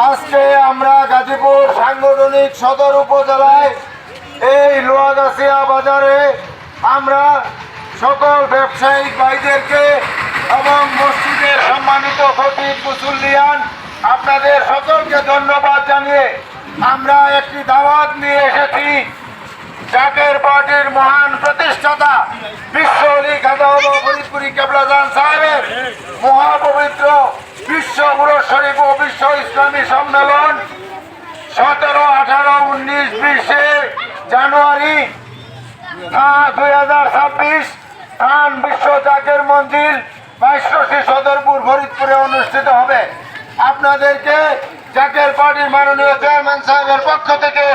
আজকে আমরা গাজীপুর সাংগঠনিক সদর উপজেলায় এই লোহাগাছিয়া বাজারে আমরা সকল ব্যবসায়িক ভাইদেরকে এবং মসজিদের সম্মানিত খতিব মুসল্লিয়ান আপনাদের সকলকে ধন্যবাদ জানিয়ে আমরা একটি দাওয়াত নিয়ে এসেছি। জাকের পার্টির মহান প্রতিষ্ঠাতা বিশ্ব অলি খাজা ফরিদপুরি কেবলাজান সাহেবের মহাপবিত্র বিশ্ব মুরশ শরীফ ও বিশ্ব ইসলামী সম্মেলন 17, 18, 19, 20 জানুয়ারি 2026 স্থান বিশ্ব জাকের মঞ্জিল 22 সদরপুর ফরিদপুরে অনুষ্ঠিত হবে। আপনাদেরকে জাকের পার্টির মাননীয় চেয়ারম্যান সাহেবের পক্ষ থেকে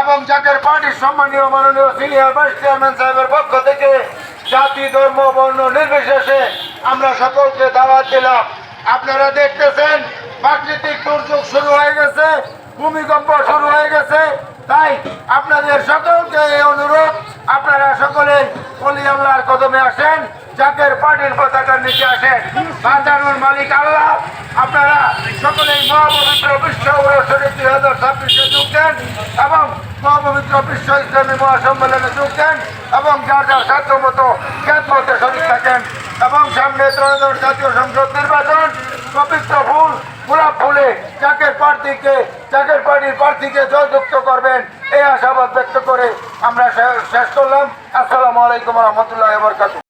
এবং জাকের পার্টির সম্মানীয় মাননীয় সিনিয়র ভাইস চেয়ারম্যান সাহেবের পক্ষ থেকে জাতি ধর্ম বর্ণ নির্বিশেষে আমরা সকলকে দাওয়াত দিলাম। আপনারা দেখতেছেন প্রাকৃতিক দুর্যোগ শুরু হয়ে গেছে, ভূমিকম্প শুরু হয়ে গেছে, তাই আপনাদের সকলকে এই অনুরোধ, আপনারা সকলেই অলি আল্লাহর কদমে আসেন, জাকের পার্টির পতাকার নিচে আসেন। বাঁচানোর মালিক আল্লাহ। আপনারা সকলেই মহাপবিত্র বিশ্ব মুরশ শরীফ 2026 যোগ দেন এবং মহাপবিত্র বিশ্ব ইসলামী মহাসম্মেলনে যোগ দেন এবং যার যার সাধ্য মতো খেদমতে শরীর থাকেন এবং সামনে ত্রয়োদশ জাতীয় সংসদ নির্বাচন পবিত্র ফুল গোলাপ ফুলে জাকের পার্টির প্রার্থীকে জয়যুক্ত করবেন এই আশাবাদ ব্যক্ত করে আমরা শেষ করলাম। আসসালামু আলাইকুম রহমতুল্লাহ বরকাতুহু।